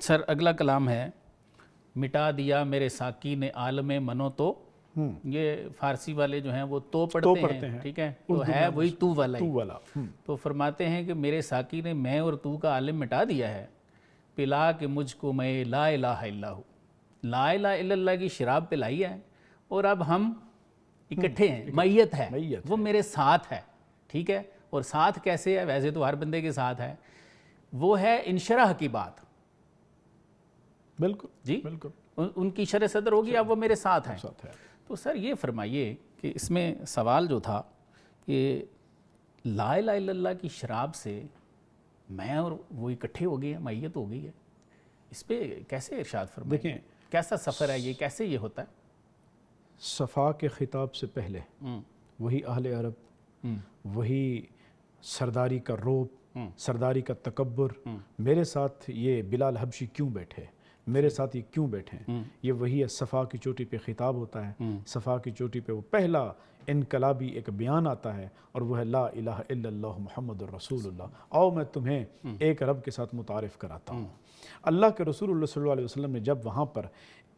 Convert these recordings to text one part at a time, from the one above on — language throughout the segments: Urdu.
سر اگلا کلام ہے مٹا دیا میرے ساکی نے عالم منو تو، یہ فارسی والے جو ہیں وہ تو پڑھتے ہیں، ٹھیک ہے، تو ہے وہی تو والا ہی۔ تو فرماتے ہیں کہ میرے ساکی نے میں اور تو کا عالم مٹا دیا ہے، پلا کہ مجھ کو میں لا الہ الا ہوں، لا الہ الا اللہ کی شراب پلائی ہے، اور اب ہم اکٹھے ہیں، میت ہے، وہ میرے ساتھ ہے، ٹھیک ہے۔ اور ساتھ کیسے ہے؟ ویسے تو ہر بندے کے ساتھ ہے، وہ ہے انشرح کی بات، بالکل جی بالکل، ان کی شرح صدر ہوگی، اب وہ میرے ساتھ ہیں۔ تو سر یہ فرمائیے کہ اس میں سوال جو تھا کہ لا الہ الا اللہ کی شراب سے میں اور وہ اکٹھے ہو گئے ہیں، میت ہو گئی ہے، اس پہ کیسے ارشاد فرمائیں؟ دیکھیں کیسا سفر ہے یہ، کیسے یہ ہوتا ہے؟ صفا کے خطاب سے پہلے وہی اہل عرب، وہی سرداری کا روب، سرداری کا تکبر، میرے ساتھ یہ بلال حبشی کیوں بیٹھے، میرے ساتھ یہ کیوں بیٹھے، یہ وہی ہے۔ صفا کی چوٹی پہ خطاب ہوتا ہے، صفا کی چوٹی پہ وہ پہلا انقلابی ایک بیان آتا ہے، اور وہ ہے لا الہ الا اللہ محمد الرسول اللہ۔ آؤ میں تمہیں ایک رب کے ساتھ متعارف کراتا ہوں۔ اللہ کے رسول اللہ صلی اللہ علیہ وسلم نے جب وہاں پر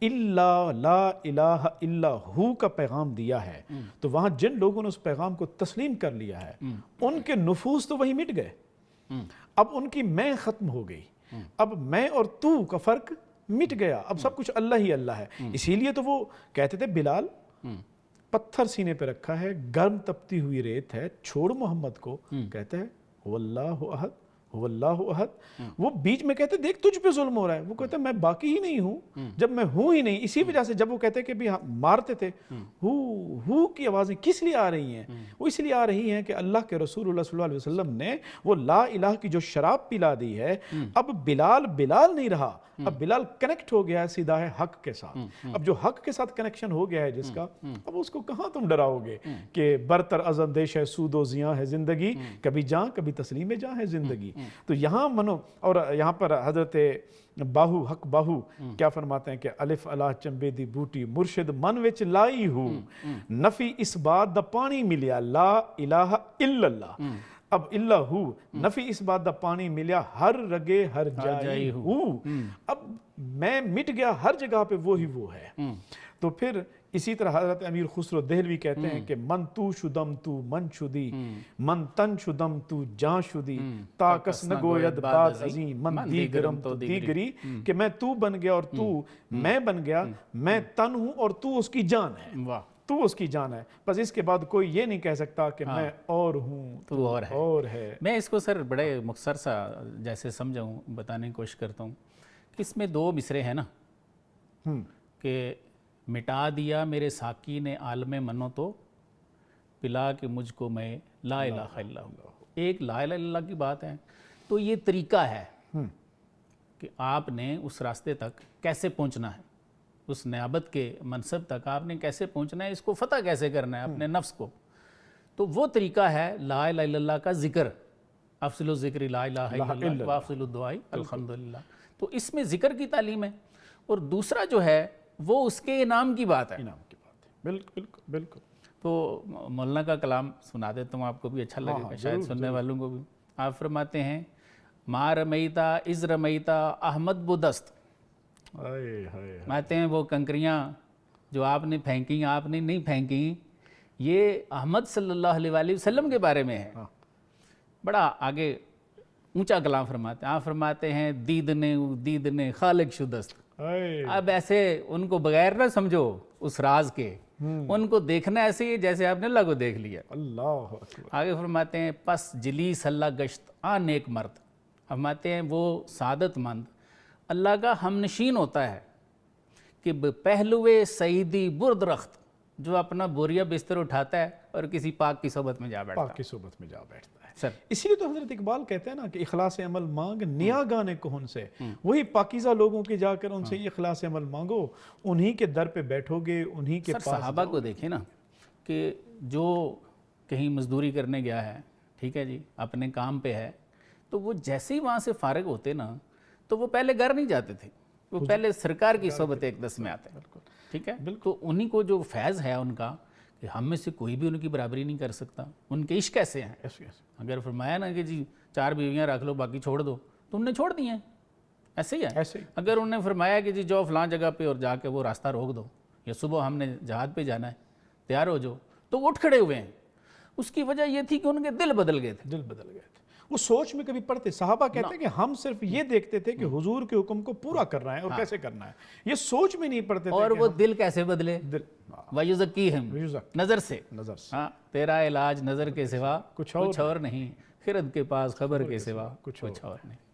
لا الہ الا ہو کا پیغام دیا ہے، تو وہاں جن لوگوں نے اس پیغام کو تسلیم کر لیا ہے، ان کے نفوس تو وہی مٹ گئے، اب ان کی میں ختم ہو گئی، اب میں اور تو کا فرق مٹ گیا، اب سب کچھ اللہ ہی اللہ ہے۔ اسی لیے تو وہ کہتے تھے بلال پتھر سینے پہ رکھا ہے، گرم تپتی ہوئی ریت ہے، چھوڑ محمد کو، کہتے ہیں هو اللہ احد هو اللہ احد۔ وہ بیچ میں کہتے دیکھ تجھ پہ ظلم ہو رہا ہے، وہ کہتے میں باقی ہی نہیں ہوں، جب میں ہوں ہی نہیں، اسی وجہ سے جب وہ کہتے کہ بھی مارتے تھے ہو کی آوازیں کس لیے آ رہی ہیں، وہ اس لیے آ رہی ہیں کہ اللہ کے رسول اللہ صلی اللہ علیہ وسلم نے وہ لا الہ کی جو شراب پلا دی ہے، اب بلال نہیں رہا، اب بلال کنیکٹ ہو گیا ہے سیدھا ہے حق کے ساتھ۔ اب جو حق کے ساتھ کنیکشن ہو گیا ہے جس کا، اب اس کو کہاں تم ڈراؤ گے کہ برتر از اندیش ہے، سود و زیاں ہے زندگی، کبھی جاں کبھی تسلیم جاں ہے زندگی۔ تو یہاں منو، اور یہاں پر حضرت باہو حق باہو کیا فرماتے ہیں کہ الف اللہ چمبے دی بوٹی مرشد من وچ لائی ہوں، نفی اس بات دا پانی ملیا لا الہ الا اللہ۔ اب اللہ ہو نفی اس بات دا پانی ملیا ہر رگے ہر جائی ہو، اب میں مٹ گیا ہر جگہ پہ وہی وہ ہے۔ تو پھر اسی طرح حضرت امیر خسرو دہلوی کہتے ہیں کہ من تو شدم تو من شدی، من تن شدم تو جان شدی، تا کس نگوید بعد عظیم من دیگرم تو دیگری، کہ میں تو بن گیا اور تو میں بن گیا، میں تن ہوں اور تو اس کی جان ہے، تو اس کی جان ہے، بس اس کے بعد کوئی یہ نہیں کہہ سکتا کہ میں اور ہوں تو اور ہے۔ میں اس کو سر بڑے مختصر سا جیسے سمجھاؤں، بتانے کی کوشش کرتا ہوں کہ اس میں دو مصرے ہیں نا، کہ مٹا دیا میرے ساکی نے عالم منو تو، پلا کہ مجھ کو میں لا الہ الا ہوں، ایک لا الہ الا اللہ کی بات ہے۔ تو یہ طریقہ ہے کہ آپ نے اس راستے تک کیسے پہنچنا ہے، اس نیابت کے منصب تک آپ نے کیسے پہنچنا ہے، اس کو فتح کیسے کرنا ہے اپنے نفس کو، تو وہ طریقہ ہے لا الہ الا اللہ کا ذکر، افضل الذکر لا الہ الا اللہ وافضل الدعاء الحمدللہ۔ تو اس میں ذکر کی تعلیم ہے، اور دوسرا جو ہے وہ اس کے انعام کی بات ہے، بالکل بالکل۔ تو مولانا کا کلام سنا دیتا ہوں، آپ کو بھی اچھا لگے گا، شاید سننے والوں کو بھی۔ آپ فرماتے ہیں ما رمیتا از رمیتا احمد بدست، ماتے ہیں وہ کنکریاں جو آپ نے پھینکی آپ نے نہیں پھینکی، یہ احمد صلی اللہ علیہ وآلہ وسلم کے بارے میں ہے، بڑا آگے اونچا کلام فرماتے ہیں۔ آپ فرماتے ہیں دید نے خالق شدست، اب ایسے ان کو بغیر نہ سمجھو اس راز کے، ان کو دیکھنا ایسے ہی جیسے آپ نے اللہ کو دیکھ لیا۔ اللہ آگے فرماتے ہیں پس جلیس اللہ گشت نیک مرد، فرماتے ہیں وہ سعادت مند اللہ کا ہمنشین ہوتا ہے کہ پہلوے سعیدی برد رخت، جو اپنا بوریا بستر اٹھاتا ہے اور کسی پاک کی صحبت میں جا بیٹھتا ہے، پاک کی صحبت میں جا بیٹھتا ہے۔ سر اسی لیے تو حضرت اقبال کہتے ہیں نا کہ اخلاص عمل مانگ نیا گانے کہن سے، وہی پاکیزہ لوگوں کی جا کر ان سے یہ اخلاص عمل مانگو، انہی کے در پہ بیٹھو گے، انہی کے سر پاس۔ صحابہ کو دیکھیں نا کہ جو کہیں مزدوری کرنے گیا ہے، ٹھیک ہے جی، اپنے کام پہ ہے، تو وہ جیسے ہی وہاں سے فارغ ہوتے نا تو وہ پہلے گھر نہیں جاتے تھے، وہ پہلے سرکار کی صحبت ایک دس میں آتے، ٹھیک ہے۔ تو انہی کو جو فیض ہے ان کا کہ ہم میں سے کوئی بھی ان کی برابری نہیں کر سکتا، ان کے عشق ایسے ہیں۔ اگر فرمایا نا کہ جی 4 بیویاں رکھ لو باقی چھوڑ دو، تو انہوں نے چھوڑ دی ہیں، ایسے ہی ہے. ایسے ہی. اگر انہوں نے فرمایا کہ جی جاؤ فلاں جگہ پہ اور جا کے وہ راستہ روک دو، یا صبح ہم نے جہاد پہ جانا ہے تیار ہو جاؤ، تو وہ اٹھ کھڑے ہوئے ہیں. اس کی وجہ یہ تھی کہ ان کے دل بدل گئے تھے. دل بدل گئے تھے. وہ سوچ میں کبھی پڑتے. صحابہ کہتے ہیں کہ ہم صرف یہ دیکھتے تھے کہ حضور کے حکم کو پورا کرنا ہے اور کیسے کرنا ہے، یہ سوچ میں نہیں پڑتے تھے. اور وہ دل کیسے بدلے؟ دل وَيُزَكِّيهِمْ، نظر سے. ہاں، تیرا علاج نظر کے سوا کچھ اور نہیں، خرد کے پاس خبر کے سوا کچھ اور نہیں.